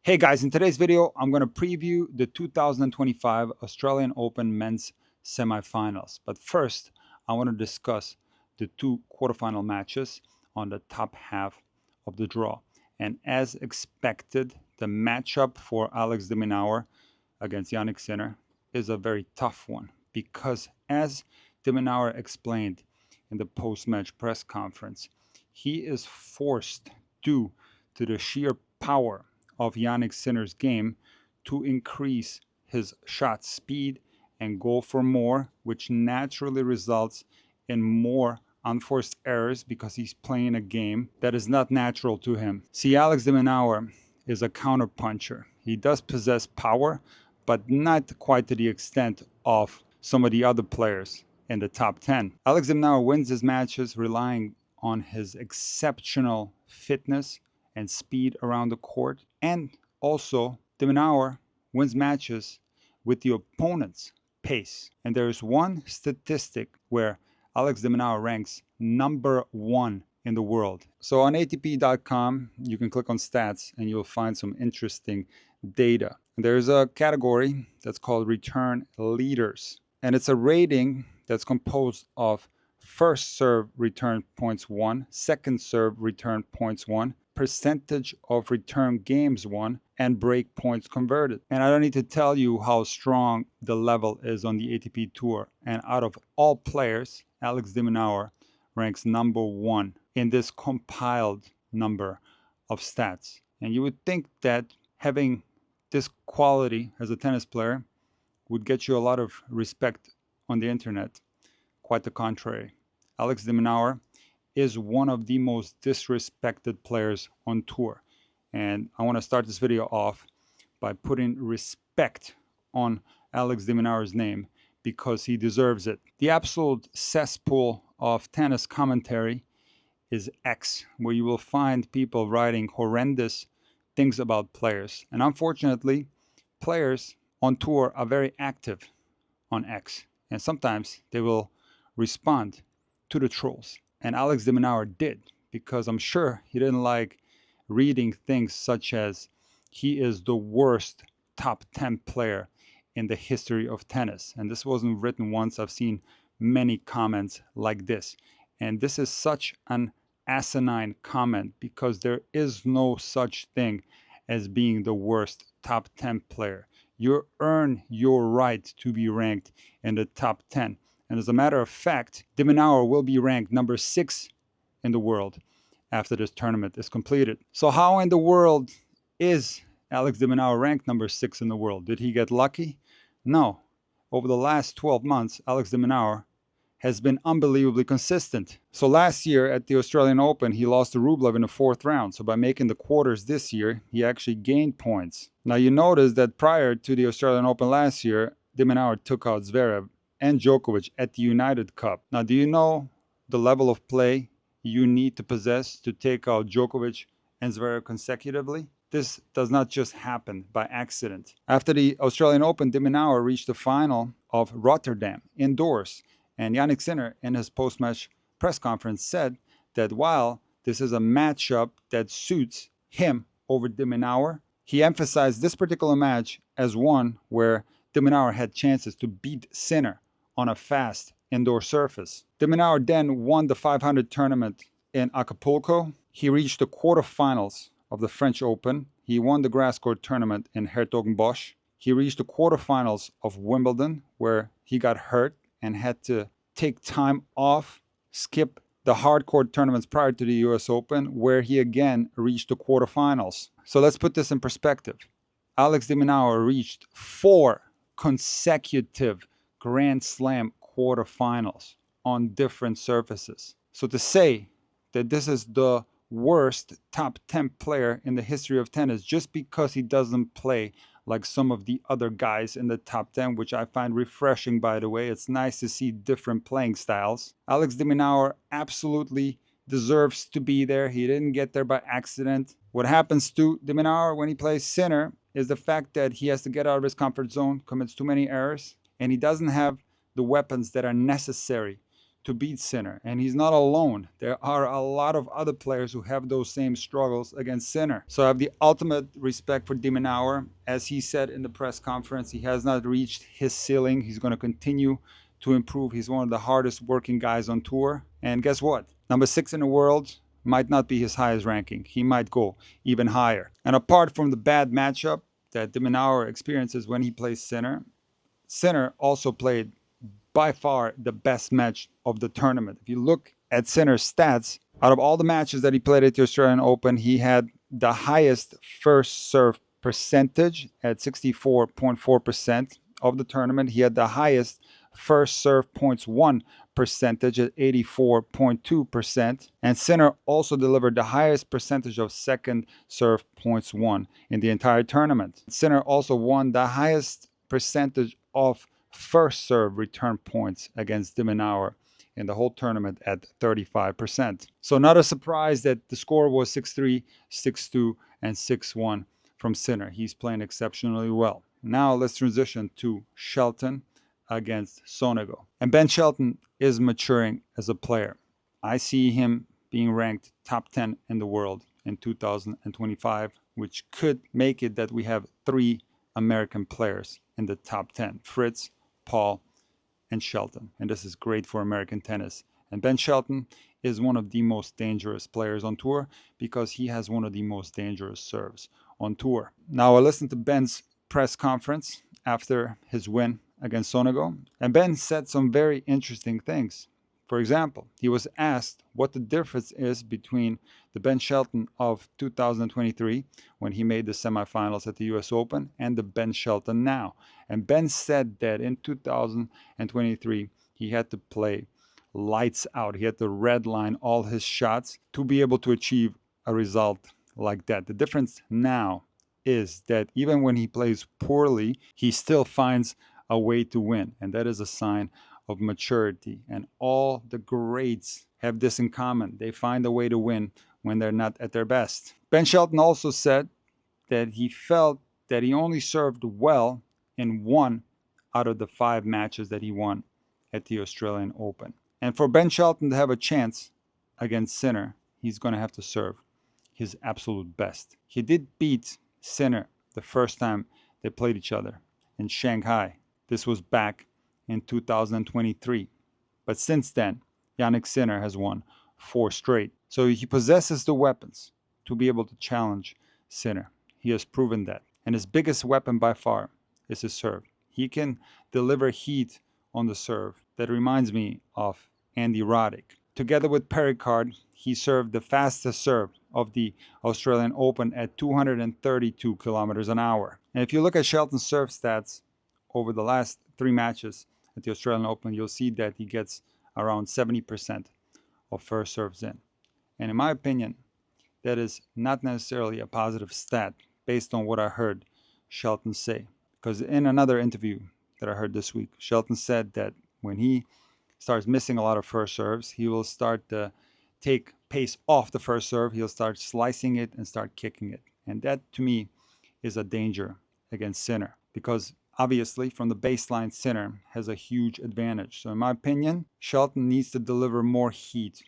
Hey guys, in today's video, I'm going to preview the 2025 Australian Open men's semifinals. But first, I want to discuss the two quarterfinal matches on the top half of the draw. And as expected, the matchup for Alex de Minaur against Jannik Sinner is a very tough one because, as de Minaur explained in the post-match press conference, he is forced due to the sheer power of Jannik Sinner's game to increase his shot speed and go for more, which naturally results in more unforced errors because he's playing a game that is not natural to him. See, Alex de Minaur is a counterpuncher. He does possess power, but not quite to the extent of some of the other players in the top 10. Alex de Minaur wins his matches relying on his exceptional fitness and speed around the court. And also, de Minaur wins matches with the opponent's pace. And there is one statistic where Alex de Minaur ranks #1 in the world. So on ATP.com, you can click on stats and you'll find some interesting data. There's a category that's called return leaders. And it's a rating that's composed of first serve return points won, second serve return points won, percentage of return games won, and break points converted. And I don't need to tell you how strong the level is on the ATP Tour. And out of all players, Alex de Minaur ranks #1 in this compiled number of stats. And you would think that having this quality as a tennis player would get you a lot of respect on the internet. Quite the contrary. Alex de Minaur is one of the most disrespected players on tour. And I want to start this video off by putting respect on Alex de Minaur's name because he deserves it. The absolute cesspool of tennis commentary is X, where you will find people writing horrendous things about players. And unfortunately, players on tour are very active on X. And sometimes they will respond to the trolls. And Alex de Minaur did, because I'm sure he didn't like reading things such as he is the worst top 10 player in the history of tennis. And this wasn't written once. I've seen many comments like this. And this is such an asinine comment because there is no such thing as being the worst top 10 player. You earn your right to be ranked in the top 10. And as a matter of fact, de Minaur will be ranked #6 in the world after this tournament is completed. So how in the world is Alex de Minaur ranked #6 in the world? Did he get lucky? No. Over the last 12 months, Alex de Minaur has been unbelievably consistent. So last year at the Australian Open, he lost to Rublev in the 4th round. So by making the quarters this year, he actually gained points. Now you notice that prior to the Australian Open last year, de Minaur took out Zverev and Djokovic at the United Cup. Now, do you know the level of play you need to possess to take out Djokovic and Zverev consecutively? This does not just happen by accident. After the Australian Open, de Minaur reached the final of Rotterdam indoors. And Jannik Sinner, in his post-match press conference, said that while this is a matchup that suits him over de Minaur, he emphasized this particular match as one where de Minaur had chances to beat Sinner on a fast indoor surface. De Minaur then won the 500 tournament in Acapulco. He reached the quarterfinals of the French Open. He won the grass court tournament in Hertogenbosch. He reached the quarterfinals of Wimbledon, where he got hurt and had to take time off, skip the hard court tournaments prior to the US Open, where he again reached the quarterfinals. So let's put this in perspective. Alex de Minaur reached 4 consecutive Grand Slam quarterfinals on different surfaces. So to say that this is the worst top 10 player in the history of tennis just because he doesn't play like some of the other guys in the top 10, which I find refreshing, by the way. It's nice to see different playing styles. Alex de Minaur absolutely deserves to be there. He didn't get there by accident. What happens to de Minaur when he plays Sinner is the fact that he has to get out of his comfort zone, commits too many errors, and he doesn't have the weapons that are necessary to beat Sinner, and he's not alone. There are a lot of other players who have those same struggles against Sinner. So I have the ultimate respect for de Minaur. As he said in the press conference, he has not reached his ceiling. He's going to continue to improve. He's one of the hardest working guys on tour. And guess what? Number 6 in the world might not be his highest ranking. He might go even higher. And apart from the bad matchup that de Minaur experiences when he plays Sinner, Sinner also played by far the best match of the tournament. If you look at Sinner's stats, out of all the matches that he played at the Australian Open, he had the highest first serve percentage at 64.4% of the tournament. He had the highest first serve points won percentage at 84.2%. And Sinner also delivered the highest percentage of second serve points won in the entire tournament. Sinner also won the highest percentage of first serve return points against de Minaur in the whole tournament at 35%. So not a surprise that the score was 6-3, 6-2, and 6-1 from Sinner. He's playing exceptionally well. Now let's transition to Shelton against Sonego. And Ben Shelton is maturing as a player. I see him being ranked top 10 in the world in 2025, which could make it that we have 3 American players in the top 10. Fritz, Paul, and Shelton. And this is great for American tennis. And Ben Shelton is one of the most dangerous players on tour because he has one of the most dangerous serves on tour. Now I listened to Ben's press conference after his win against Sonego, and Ben said some very interesting things. For example, he was asked what the difference is between the Ben Shelton of 2023, when he made the semifinals at the US Open, and the Ben Shelton now. And Ben said that in 2023, he had to play lights out. He had to redline all his shots to be able to achieve a result like that. The difference now is that even when he plays poorly, he still finds a way to win. And that is a sign of maturity. And all the greats have this in common. They find a way to win when they're not at their best. Ben Shelton also said that he felt that he only served well in 1 out of the 5 matches that he won at the Australian Open. And for Ben Shelton to have a chance against Sinner, he's going to have to serve his absolute best. He did beat Sinner the first time they played each other in Shanghai. This was back in 2023. But since then, Jannik Sinner has won 4 straight. So he possesses the weapons to be able to challenge Sinner. He has proven that. And his biggest weapon by far is his serve. He can deliver heat on the serve. That reminds me of Andy Roddick. Together with Perricard, he served the fastest serve of the Australian Open at 232 kilometers an hour. And if you look at Shelton's serve stats over the last 3 matches at the Australian Open, you'll see that he gets around 70% of first serves in. And in my opinion, that is not necessarily a positive stat based on what I heard Shelton say. Because in another interview that I heard this week, Shelton said that when he starts missing a lot of first serves, he will start to take pace off the first serve. He'll start slicing it and start kicking it. And that, to me, is a danger against Sinner. Because obviously, from the baseline, Sinner has a huge advantage. So in my opinion, Shelton needs to deliver more heat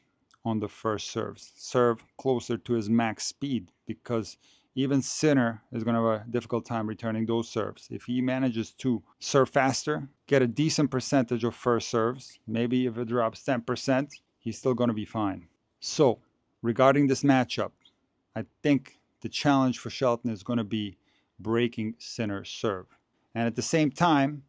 on the first serves. Serve closer to his max speed, because even Sinner is going to have a difficult time returning those serves. If he manages to serve faster, get a decent percentage of first serves, maybe if it drops 10%, he's still going to be fine. So, regarding this matchup, I think the challenge for Shelton is going to be breaking Sinner's serve. And at the same time,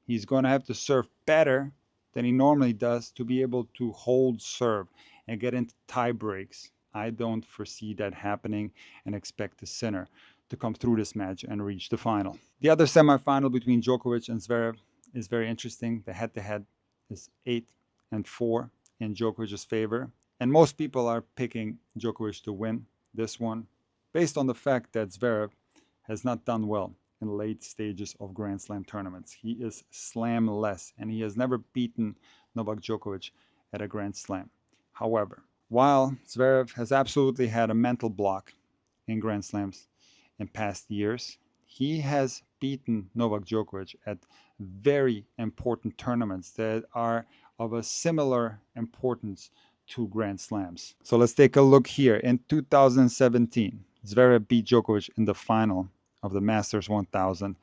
he's going to have to serve better than he normally does to be able to hold serve and get into tie breaks. I don't foresee that happening and expect the Sinner to come through this match and reach the final. The other semifinal between Djokovic and Zverev is very interesting. The head-to-head is 8-4 in Djokovic's favor. And most people are picking Djokovic to win this one based on the fact that Zverev has not done well in late stages of Grand Slam tournaments. He is slam-less, and he has never beaten Novak Djokovic at a Grand Slam. However, while Zverev has absolutely had a mental block in Grand Slams in past years, he has beaten Novak Djokovic at very important tournaments that are of a similar importance to Grand Slams. So let's take a look here. In 2017, Zverev beat Djokovic in the final of the Masters 1000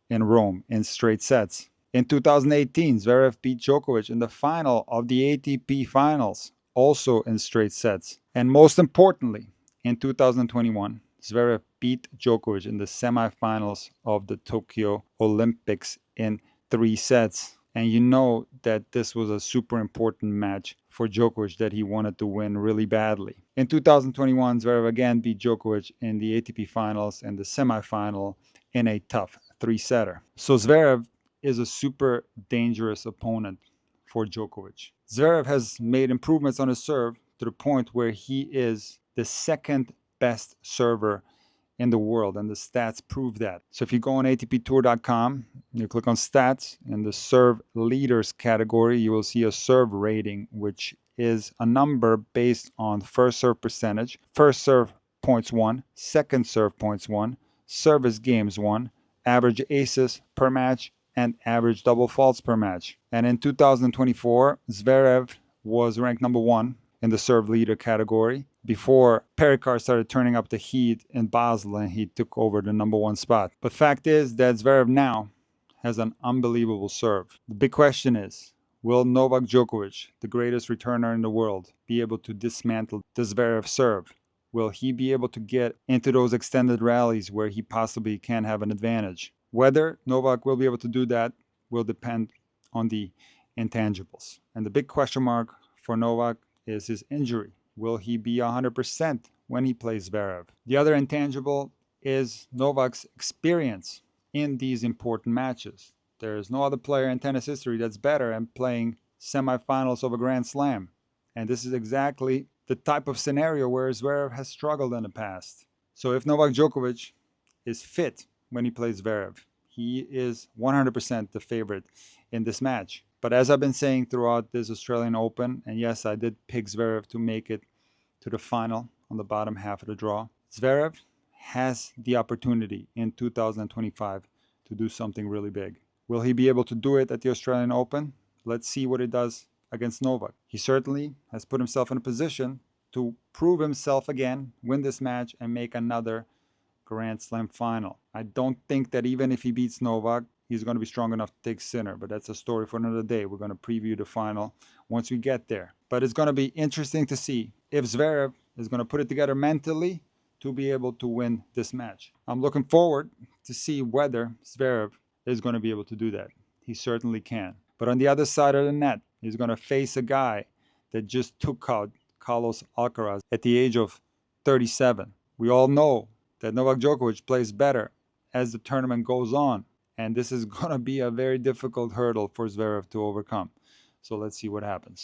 in Rome in straight sets. In 2018, Zverev beat Djokovic in the final of the ATP Finals, also in straight sets. And most importantly, in 2021, Zverev beat Djokovic in the semifinals of the Tokyo Olympics in 3 sets. And you know that this was a super important match for Djokovic that he wanted to win really badly. In 2021, Zverev again beat Djokovic in the ATP Finals and the semifinal in a tough 3-setter. So Zverev is a super dangerous opponent for Djokovic. Zverev has made improvements on his serve to the point where he is the second best server in the world, and the stats prove that. So if you go on atptour.com, you click on stats, in the serve leaders category, you will see a serve rating, which is a number based on first serve percentage, first serve points won, second serve points won, service games won, average aces per match, and average double faults per match. And in 2024, Zverev was ranked number 1 in the serve leader category before Perikar started turning up the heat in Basel and he took over the number 1 spot. But fact is that Zverev now has an unbelievable serve. The big question is, will Novak Djokovic, the greatest returner in the world, be able to dismantle the Zverev serve? Will he be able to get into those extended rallies where he possibly can have an advantage? Whether Novak will be able to do that will depend on the intangibles. And the big question mark for Novak is his injury. Will he be 100% when he plays Zverev? The other intangible is Novak's experience in these important matches. There is no other player in tennis history that's better at playing semifinals of a Grand Slam. And this is exactly the type of scenario where Zverev has struggled in the past. So if Novak Djokovic is fit when he plays Zverev, he is 100% the favorite in this match. But as I've been saying throughout this Australian Open, and yes, I did pick Zverev to make it to the final on the bottom half of the draw, Zverev has the opportunity in 2025 to do something really big. Will he be able to do it at the Australian Open? Let's see what he does against Novak. He certainly has put himself in a position to prove himself again, win this match, and make another Grand Slam final. I don't think that even if he beats Novak, he's going to be strong enough to take Sinner, but that's a story for another day. We're going to preview the final once we get there. But it's going to be interesting to see if Zverev is going to put it together mentally to be able to win this match. I'm looking forward to see whether Zverev is going to be able to do that. He certainly can. But on the other side of the net, he's going to face a guy that just took out Carlos Alcaraz at the age of 37. We all know that Novak Djokovic plays better as the tournament goes on. And this is going to be a very difficult hurdle for Zverev to overcome. So let's see what happens.